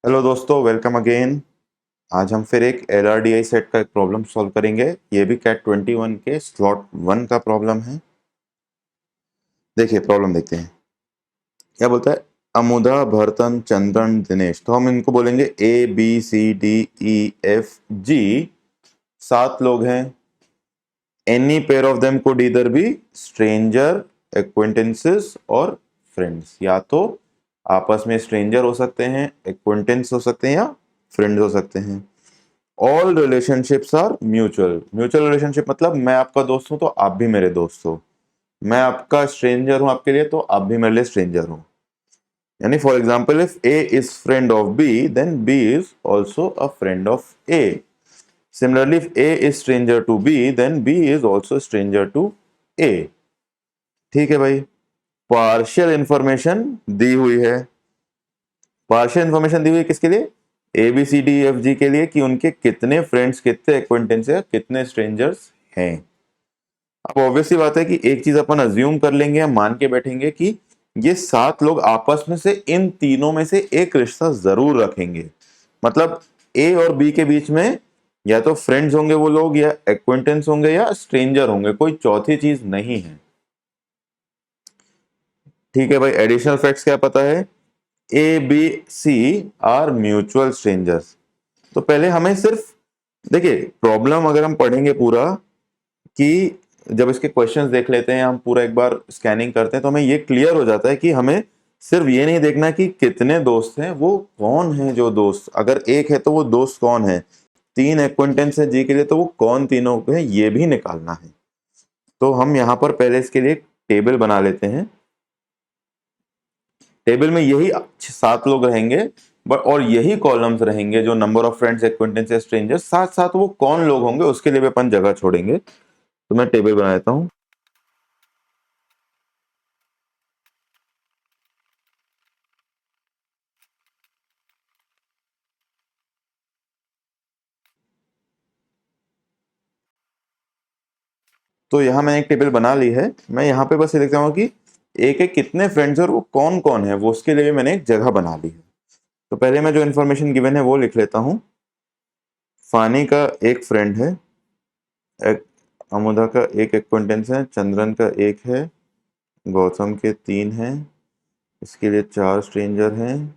Hello दोस्तों, welcome again. आज हम फिर एक LRDI सेट का एक प्रॉब्लम सॉल्व करेंगे। ये भी कैट 21 के स्लॉट 1 का प्रॉब्लम है। देखिए प्रॉब्लम देखते हैं क्या बोलता है। अमुदा, भरतन, चंद्रन, दिनेश, तो हम इनको बोलेंगे ABCDEFG। 7 लोग हैं। Any pair of them could either be stranger, acquaintances और फ्रेंड्स। या तो आपस में स्ट्रेंजर हो सकते हैं, एक्वेंटेंस हो सकते हैं या फ्रेंड्स हो सकते हैं। All relationships are mutual. Mutual relationship मतलब मैं आपका दोस्त हूं तो आप भी मेरे दोस्त हो, मैं आपका स्ट्रेंजर हूं आपके लिए तो आप भी मेरे लिए स्ट्रेंजर हो। यानी for example if A is friend of B then B is also a friend of A. Similarly if A is stranger to B then B is also stranger to A. ठीक है भाई। Partial information दी हुई है। Partial information दी हुई है किसके लिए? ABCDEFG के लिए, कि उनके कितने फ्रेंड्स, कितने एक्वेंटेंस है, कितने स्ट्रेंजर्स हैं। अब ऑब्वियसली बात है कि एक चीज अपन अज्यूम कर लेंगे या मान के बैठेंगे कि ये 7 लोग आपस में से इन तीनों में से एक रिश्ता जरूर रखेंगे। मतलब ए और बी के बीच में या तो फ्रेंड्स होंगे वो लोग, या एक्वेंटेंस होंगे, या स्ट्रेंजर होंगे, कोई चौथी चीज नहीं है। ठीक है भाई। एडिशनल फैक्ट्स क्या पता है? ABC are mutual strangers. तो पहले हमें सिर्फ देखिए प्रॉब्लम अगर हम पढ़ेंगे पूरा, कि जब इसके क्वेश्चंस देख लेते हैं, हम पूरा एक बार स्कैनिंग करते हैं तो हमें ये क्लियर हो जाता है कि हमें सिर्फ ये नहीं देखना कि कितने दोस्त हैं, वो कौन है जो दोस्त। अगर एक है तो वो दोस्त कौन है, 3 एक्वेंटेंस है जी के लिए तो वो कौन तीनों है, ये भी निकालना है। तो हम यहाँ पर पहले इसके लिए एक टेबल बना लेते हैं। टेबल में यही 7 लोग रहेंगे, बट और यही कॉलम्स रहेंगे जो number of friends, acquaintance, strangers. साथ साथ वो कौन लोग होंगे उसके लिए भी अपन जगह छोड़ेंगे। तो मैं टेबल बना देता हूं। तो यहाँ मैंने एक टेबल बना ली है। मैं यहाँ पे बस ये लिखता हूँ कि एक एक कितने फ्रेंड्स और वो कौन कौन है, वो उसके लिए भी मैंने एक जगह बना ली है। तो पहले मैं जो इन्फॉर्मेशन गिवन है वो लिख लेता हूँ। फानी का एक फ्रेंड है, एक अमुदा का एक एक्वेंटेंस है, चंद्रन का एक है, गौतम के 3 हैं, इसके लिए 4 स्ट्रेंजर हैं,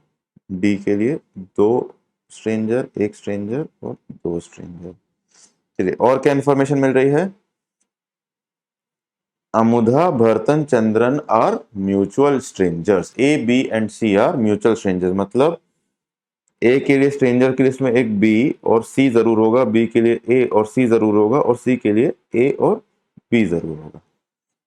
डी के लिए 2 स्ट्रेंजर, एक स्ट्रेंजर और 2 स्ट्रेंजर। चलिए और क्या इन्फॉर्मेशन मिल रही है? Amudha, Bharathan, Chandran are mutual strangers. A, B and C are mutual strangers. मतलब ए के लिए स्ट्रेंजर की लिस्ट में एक बी और सी जरूर होगा, बी के लिए ए और सी जरूर होगा, और सी के लिए ए और बी जरूर होगा।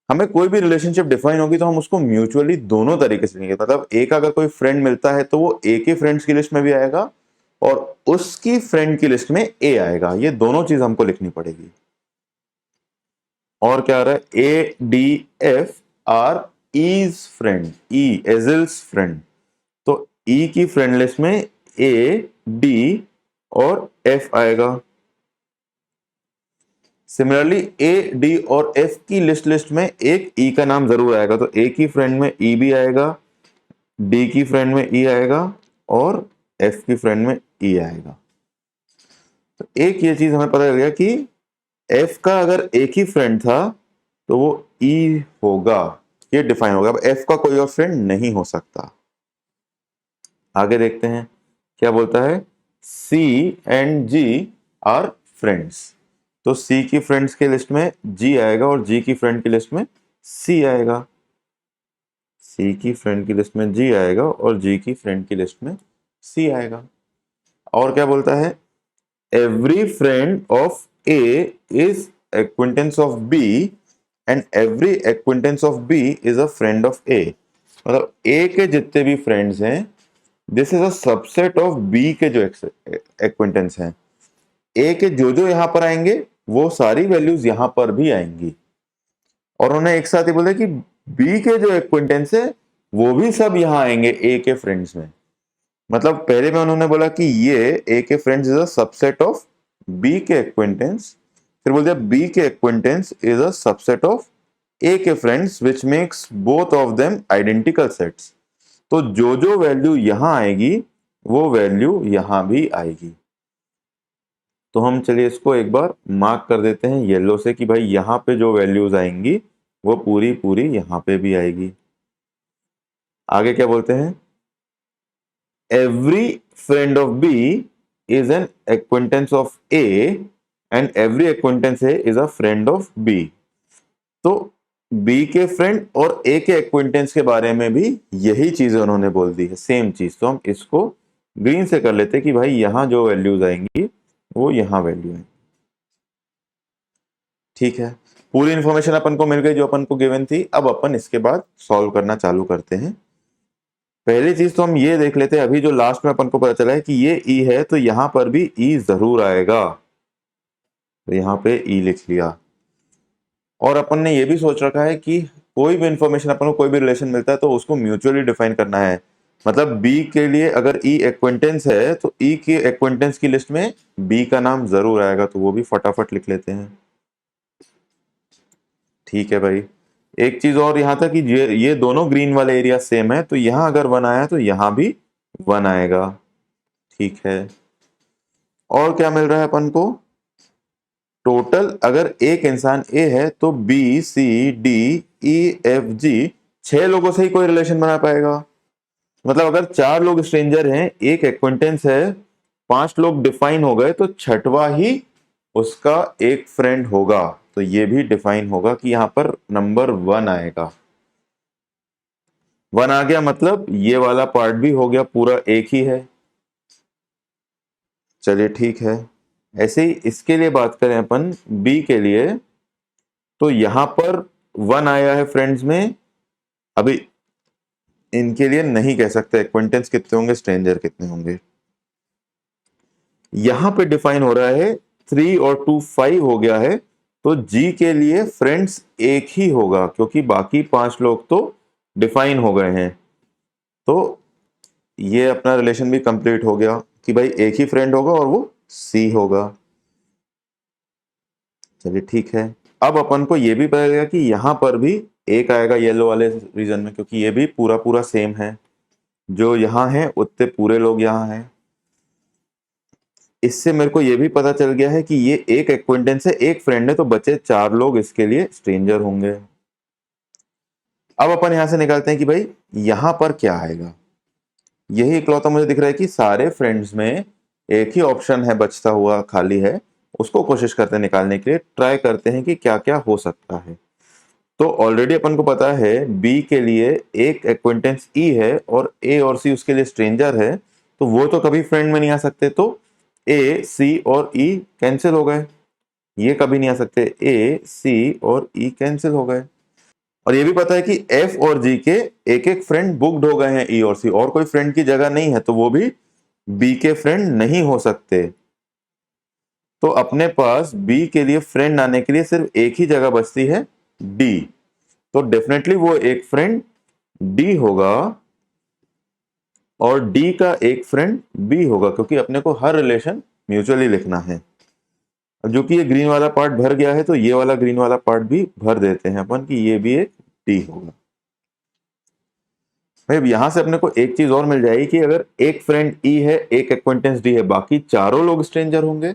हमें कोई भी रिलेशनशिप डिफाइन होगी तो हम उसको म्यूचुअली दोनों तरीके से लेंगे। मतलब ए का अगर कोई फ्रेंड मिलता है तो वो ए के फ्रेंड्स की लिस्ट में भी आएगा और उसकी फ्रेंड की लिस्ट में ए आएगा। ये दोनों चीज हमको लिखनी पड़ेगी। और क्या आ रहा है? ADF are E's friend, E एजिल्स फ्रेंड। तो ई की फ्रेंड लिस्ट में ए, डी और एफ आएगा। सिमिलरली ए, डी और एफ की लिस्ट में एक ई का नाम जरूर आएगा। तो ए की फ्रेंड में ई भी आएगा, डी की फ्रेंड में ई आएगा और एफ की फ्रेंड में ई आएगा। तो एक ये चीज हमें पता लग गया कि एफ का अगर एक ही फ्रेंड था तो वो ई होगा, ये डिफाइन होगा। अब एफ का कोई और फ्रेंड नहीं हो सकता। आगे देखते हैं क्या बोलता है। सी एंड जी आर फ्रेंड्स। तो सी की फ्रेंड्स के लिस्ट में जी आएगा और जी की फ्रेंड की लिस्ट में सी आएगा। सी की फ्रेंड की लिस्ट में जी आएगा और जी की फ्रेंड की लिस्ट में सी आएगा। और क्या बोलता है? Every friend of A is acquaintance of B and every acquaintance of B is a friend of A. मतलब ए के जितने भी फ्रेंड्स हैं, this is a subset of B के जो एक्विंटेंस हैं। ए के जो जो यहां पर आएंगे वो सारी वैल्यूज यहां पर भी आएंगी। और उन्होंने एक साथ ही बोला कि बी के जो एक्विंटेंस है वो भी सब यहां आएंगे ए के फ्रेंड्स में। मतलब पहले में उन्होंने बोला कि ये ए के friends is a subset of B के एक्विंटेंस, फिर बोल दिया बी के acquaintance is a subset of A के friends which makes both of them identical sets. तो जो जो वैल्यू यहां आएगी वो वैल्यू यहां भी आएगी। तो हम चलिए इसको एक बार मार्क कर देते हैं येलो से कि भाई यहाँ पे जो वैल्यूज आएंगी वो पूरी पूरी यहाँ पे भी आएगी। आगे क्या बोलते हैं, every friend of B is an acquaintance of A and every acquaintance A is a friend of B. तो बी के फ्रेंड और ए के एक्वेंटेंस के बारे में भी यही चीजें उन्होंने बोल दी है, सेम चीज। तो हम इसको ग्रीन से कर लेते हैं कि भाई यहां जो वैल्यूज आएंगी वो यहां वैल्यू है। ठीक है, पूरी इंफॉर्मेशन अपन को मिल गई जो अपन को गिवन थी। अब अपन इसके बाद सॉल्व करना चालू करते हैं। पहली चीज तो हम ये देख लेते हैं, अभी जो लास्ट में अपन को पता चला है कि ये ई है तो यहां पर भी ई जरूर आएगा, तो यहां पे ई लिख लिया। और अपन ने ये भी सोच रखा है कि कोई भी इंफॉर्मेशन अपन को कोई भी रिलेशन मिलता है तो उसको म्यूचुअली डिफाइन करना है। मतलब बी के लिए अगर ई एक्वेंटेंस है तो ई के एक्वेंटेंस की लिस्ट में बी का नाम जरूर आएगा, तो वो भी फटाफट लिख लेते हैं। ठीक है भाई, एक चीज और यहाँ था कि ये दोनों ग्रीन वाले एरिया सेम है, तो यहां अगर वन आया तो यहां भी वन आएगा। ठीक है, और क्या मिल रहा है अपन को, टोटल अगर एक इंसान ए है तो B C D E F G 6 लोगों से ही कोई रिलेशन बना पाएगा। मतलब अगर 4 लोग स्ट्रेंजर हैं, एक एक्वेंटेंस है, 5 लोग डिफाइन हो गए, तो छठवा ही उसका एक फ्रेंड होगा। तो ये भी डिफाइन होगा कि यहां पर नंबर 1 आएगा। 1 आ गया मतलब ये वाला पार्ट भी हो गया पूरा एक ही है। चलिए ठीक है, ऐसे ही इसके लिए बात करें अपन बी के लिए, तो यहां पर 1 आया है फ्रेंड्स में। अभी इनके लिए नहीं कह सकते एक्वेंटेंस कितने होंगे, स्ट्रेंजर कितने होंगे। यहां पे डिफाइन हो रहा है 3 और 2 5 हो गया है, तो जी के लिए फ्रेंड्स एक ही होगा क्योंकि बाकी 5 लोग तो डिफाइन हो गए हैं। तो ये अपना रिलेशन भी कंप्लीट हो गया कि भाई एक ही फ्रेंड होगा और वो सी होगा। चलिए ठीक है, अब अपन को ये भी पता चलेगा कि यहां पर भी एक आएगा येलो वाले रीजन में, क्योंकि ये भी पूरा पूरा सेम है, जो यहां है उतने पूरे लोग यहां हैं। इससे मेरे को ये भी पता चल गया है कि ये एक एक्वेंटेंस है, एक फ्रेंड है, तो बचे 4 लोग इसके लिए स्ट्रेंजर होंगे। अब अपन यहां से निकालते हैं कि भाई यहां पर क्या आएगा। यही इकलौता मुझे दिख रहा है कि सारे फ्रेंड्स में एक ही ऑप्शन है बचता हुआ खाली है, उसको कोशिश करते हैं निकालने के लिए, ट्राई करते हैं कि क्या क्या हो सकता है। तो ऑलरेडी अपन को पता है बी के लिए एक एक्वेंटेंस ई है और ए और सी उसके लिए स्ट्रेंजर है, तो वो तो कभी फ्रेंड में नहीं आ सकते, तो ए सी और ई कैंसिल हो गए, ये कभी नहीं आ सकते, ए सी और ई कैंसिल हो गए। और ये भी पता है कि एफ और जी के एक एक फ्रेंड बुक्ड हो गए हैं ई और सी, और कोई फ्रेंड की जगह नहीं है, तो वो भी बी के फ्रेंड नहीं हो सकते। तो अपने पास बी के लिए फ्रेंड आने के लिए सिर्फ एक ही जगह बचती है, डी। तो डेफिनेटली वो एक फ्रेंड डी होगा और डी का एक फ्रेंड बी होगा, क्योंकि अपने को हर रिलेशन म्यूचुअली लिखना है। अब जो कि ये ग्रीन वाला पार्ट भर गया है, तो ये वाला ग्रीन वाला पार्ट भी भर देते हैं अपन कि ये भी एक डी होगा। भाई अब यहां से अपने को एक चीज और मिल जाएगी कि अगर एक फ्रेंड ई है, एक एक्वेंटेंस डी है, बाकी 4 लोग स्ट्रेंजर होंगे,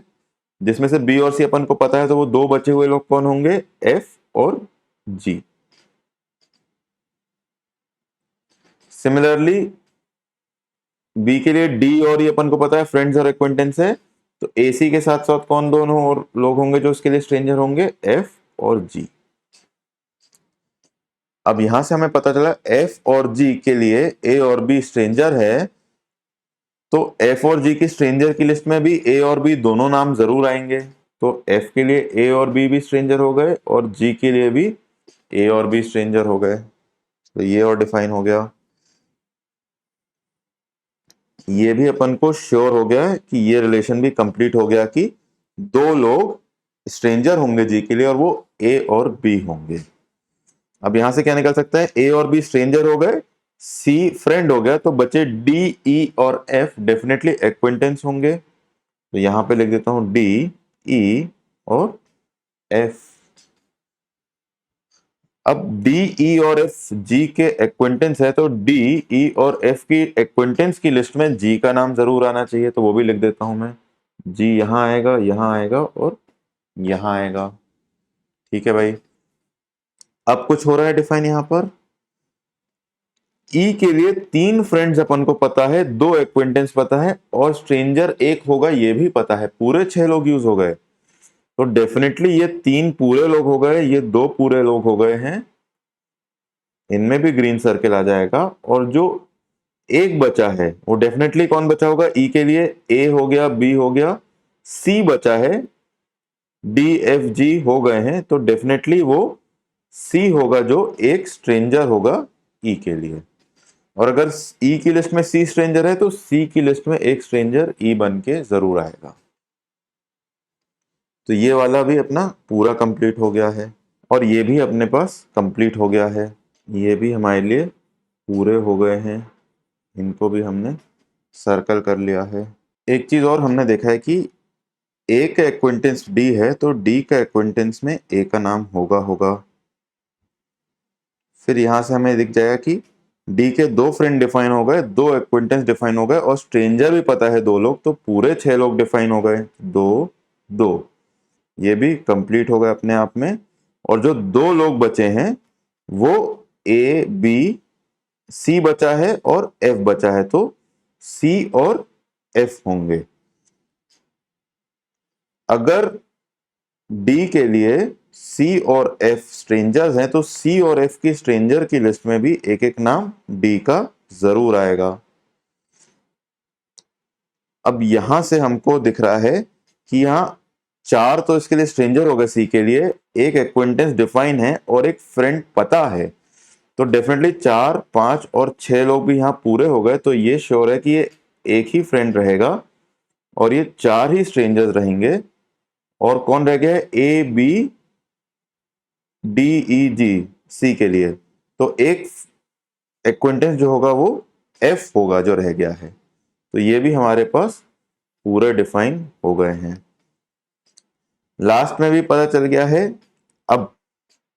जिसमें से बी और सी अपन को पता है, तो वो 2 बचे हुए लोग कौन होंगे, एफ और जी। सिमिलरली बी के लिए डी और ये अपन को पता है फ्रेंड्स और एक्वेंटेंस है, तो ए सी के साथ साथ कौन दोनों और लोग होंगे जो इसके लिए स्ट्रेंजर होंगे, एफ और जी। अब यहां से हमें पता चला एफ और जी के लिए ए और बी स्ट्रेंजर है, तो एफ और जी की स्ट्रेंजर की लिस्ट में भी ए और बी दोनों नाम जरूर आएंगे। तो एफ के लिए ए और बी भी स्ट्रेंजर हो गए और जी के लिए भी ए और बी स्ट्रेंजर हो गए, तो ये और डिफाइन हो गया। ये भी अपन को श्योर हो गया है कि ये रिलेशन भी कंप्लीट हो गया कि 2 लोग स्ट्रेंजर होंगे जी के लिए और वो ए और बी होंगे। अब यहां से क्या निकल सकता है, ए और बी स्ट्रेंजर हो गए, सी फ्रेंड हो गया, तो बचे डी ई और एफ डेफिनेटली एक्वेंटेंस होंगे। तो यहां पे लिख देता हूं डी ई और एफ। अब डी ई और एफ जी के एक्वेंटेंस है, तो डी ई और एफ की एक्वेंटेंस की लिस्ट में जी का नाम जरूर आना चाहिए, तो वो भी लिख देता हूं मैं। जी यहां आएगा और यहां आएगा। ठीक है भाई। अब कुछ हो रहा है डिफाइन यहां पर। ई के लिए 3 फ्रेंड्स अपन को पता है, 2 एक्वेंटेंस पता है और स्ट्रेंजर एक होगा ये भी पता है। पूरे 6 लोग यूज हो गए, तो डेफिनेटली ये 3 पूरे लोग हो गए, ये 2 पूरे लोग हो गए हैं, इनमें भी ग्रीन सर्किल आ जाएगा। और जो एक बचा है वो डेफिनेटली कौन बचा होगा? ई के लिए ए हो गया, बी हो गया, सी बचा है, डी एफ जी हो गए हैं, तो डेफिनेटली वो सी होगा जो एक स्ट्रेंजर होगा ई के लिए। और अगर ई की लिस्ट में सी स्ट्रेंजर है तो सी की लिस्ट में एक स्ट्रेंजर ई बन के जरूर आएगा। तो ये वाला भी अपना पूरा कंप्लीट हो गया है और ये भी अपने पास कंप्लीट हो गया है। ये भी हमारे लिए पूरे हो गए हैं, इनको भी हमने सर्कल कर लिया है। एक चीज और हमने देखा है कि ए का एक्वेंटेंस डी है तो डी का एक्वेंटेंस में ए का नाम होगा। फिर यहां से हमें दिख जाएगा कि डी के 2 फ्रेंड डिफाइन हो गए, 2 एक्वेंटेंस डिफाइन हो गए और स्ट्रेंजर भी पता है 2 लोग, तो पूरे 6 लोग डिफाइन हो गए। 2 2 ये भी कंप्लीट हो गए अपने आप में। और जो 2 लोग बचे हैं वो ए बी सी बचा है और एफ बचा है, तो सी और एफ होंगे। अगर डी के लिए सी और एफ स्ट्रेंजर्स हैं तो सी और एफ की स्ट्रेंजर की लिस्ट में भी एक एक नाम डी का जरूर आएगा। अब यहां से हमको दिख रहा है कि यहां 4 तो इसके लिए स्ट्रेंजर हो गए सी के लिए, एक एक्वेंटेंस डिफाइन है और एक फ्रेंड पता है, तो डेफिनेटली 4 5 और 6 लोग भी यहां पूरे हो गए। तो ये श्योर है कि ये एक ही फ्रेंड रहेगा और ये 4 ही स्ट्रेंजर्स रहेंगे। और कौन रह गया है? ए बी डी ई जी सी के लिए, तो एक एक्वेंटेंस जो होगा वो एफ होगा जो रह गया है। तो ये भी हमारे पास पूरे डिफाइन हो गए हैं। लास्ट में भी पता चल गया है। अब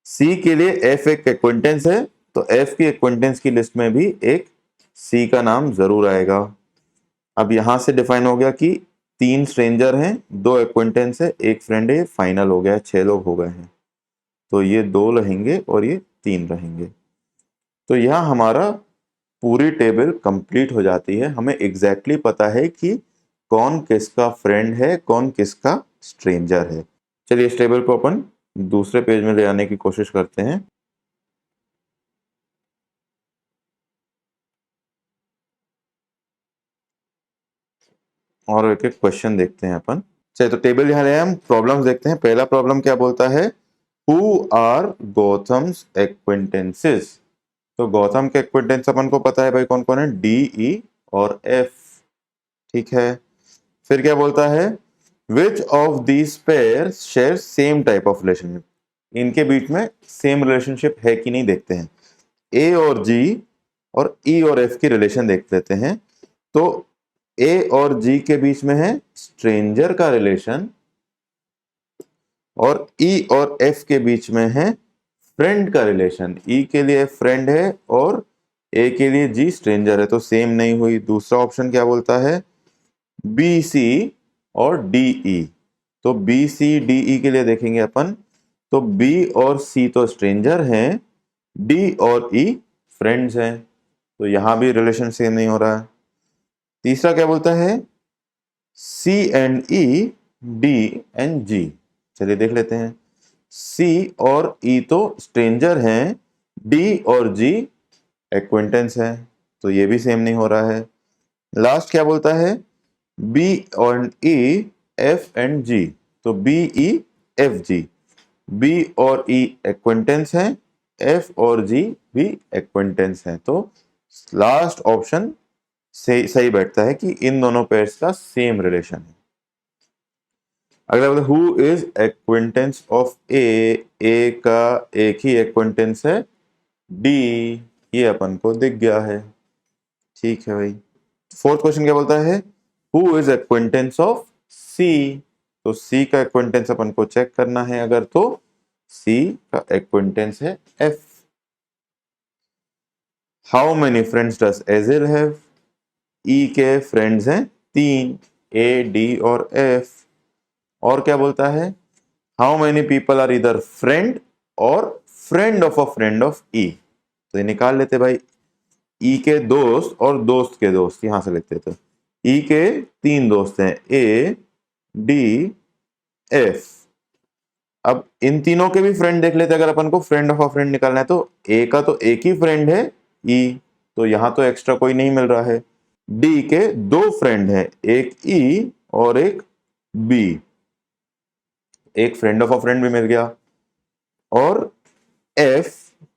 सी के लिए एफ एक एक्वेंटेंस है तो एफ की एक्वेंटेंस की लिस्ट में भी एक सी का नाम जरूर आएगा। अब यहां से डिफाइन हो गया कि 3 स्ट्रेंजर हैं, 2 एक्वेंटेंस है, एक फ्रेंड है, फाइनल हो गया, 6 लोग हो गए हैं। तो ये 2 रहेंगे और ये 3 रहेंगे। तो यह हमारा पूरी टेबल कंप्लीट हो जाती है। हमें एग्जैक्टली पता है कि कौन किसका फ्रेंड है, कौन किसका स्ट्रेंजर है। चलिए इस टेबल को अपन दूसरे पेज में ले आने की कोशिश करते हैं। और एक एक क्वेश्चन देखते हैं अपन। चलिए तो टेबल यहाँ ले आए, हम प्रॉब्लम्स देखते हैं। पहला प्रॉब्लम क्या बोलता है? Who are Gautam's acquaintances. तो गौतम के एक्वेंटेंस अपन को पता है भाई कौन कौन है, डी ई और एफ। ठीक है। फिर क्या बोलता है? Which of these pairs share same type of relationship. इनके बीच में सेम रिलेशनशिप है कि नहीं देखते हैं। ए और जी और ई और एफ की रिलेशन देख लेते हैं। तो ए और जी के बीच में है स्ट्रेंजर का रिलेशन और ई और एफ के बीच में है फ्रेंड का रिलेशन। ई के लिए फ्रेंड है और ए के लिए जी स्ट्रेंजर है, तो सेम नहीं हुई। दूसरा ऑप्शन क्या बोलता है? बी सी और डी ई। तो बी सी डी ई के लिए देखेंगे अपन, तो बी और सी तो स्ट्रेंजर हैं, डी और ई फ्रेंड्स हैं, तो यहां भी रिलेशन सेम नहीं हो रहा है। तीसरा क्या बोलता है? सी एंड ई, डी एंड जी। चलिए देख लेते हैं। सी और ई तो स्ट्रेंजर हैं, डी और जी एक्वेंटेंस है, तो ये भी सेम नहीं हो रहा है। लास्ट क्या बोलता है? बी और ई, एफ एंड जी। तो B E F G, B और ई एक्वेंटेंस हैं, एफ और जी भी एक्वेंटेंस हैं, तो लास्ट ऑप्शन सही बैठता है कि इन दोनों पेयर्स का सेम रिलेशन है। अगला बोलते हु इज एक्वेंटेंस ऑफ ए। ए का एक ही एक्वेंटेंस है डी, ये अपन को दिख गया है। ठीक है भाई। फोर्थ क्वेश्चन क्या बोलता है? हु इज एक्वेंटेंस ऑफ सी। तो सी का एक्वेंटेंस अपन को चेक करना है अगर, तो C का एक्विंटेंस है F। How many friends does agile have? E के फ्रेंड्स हैं 3, A, D और F। और क्या बोलता है? हाउ मेनी पीपल आर इधर फ्रेंड और फ्रेंड ऑफ E। तो ये निकाल लेते भाई, E के दोस्त और दोस्त के दोस्त यहां से लिखते थे। E के 3 दोस्त हैं A, D, F। अब इन तीनों के भी फ्रेंड देख लेते, अगर अपन को फ्रेंड ऑफ अ फ्रेंड निकालना है तो A का तो एक ही फ्रेंड है E, तो यहां तो एक्स्ट्रा कोई नहीं मिल रहा है। D के 2 फ्रेंड हैं, एक E और एक B, एक फ्रेंड ऑफ अ फ्रेंड भी मिल गया। और F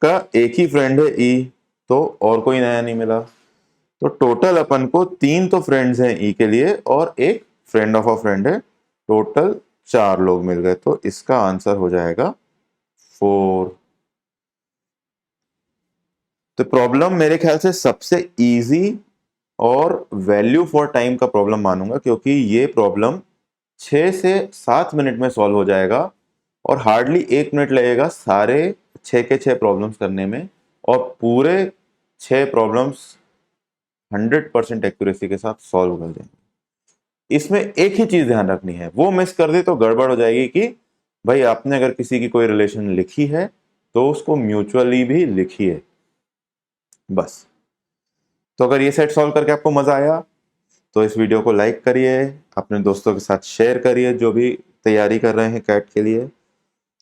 का एक ही फ्रेंड है E, तो और कोई नया नहीं मिला। तो टोटल अपन को 3 तो फ्रेंड्स हैं E के लिए और एक फ्रेंड ऑफ अ फ्रेंड है, टोटल 4 लोग मिल गए। तो इसका आंसर हो जाएगा 4। तो प्रॉब्लम मेरे ख्याल से सबसे इजी और वैल्यू फॉर टाइम का प्रॉब्लम मानूंगा, क्योंकि ये प्रॉब्लम 6 से 7 मिनट में सॉल्व हो जाएगा और हार्डली 1 मिनट लगेगा सारे 6 के 6 प्रॉब्लम्स करने में, और पूरे 6 प्रॉब्लम्स 100% एक्यूरेसी के साथ सॉल्व कर जाएंगे। इसमें एक ही चीज ध्यान रखनी है, वो मिस कर दी तो गड़बड़ हो जाएगी कि भाई आपने अगर किसी की कोई रिलेशन लिखी है तो उसको म्यूचुअली भी लिखिए, बस। तो अगर ये सेट सॉल्व करके आपको मजा आया तो इस वीडियो को लाइक करिए, अपने दोस्तों के साथ शेयर करिए जो भी तैयारी कर रहे हैं कैट के लिए,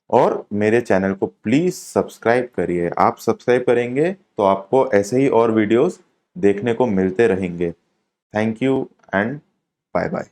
और मेरे चैनल को प्लीज सब्सक्राइब करिए। आप सब्सक्राइब करेंगे तो आपको ऐसे ही और वीडियोस देखने को मिलते रहेंगे। Thank you and bye bye.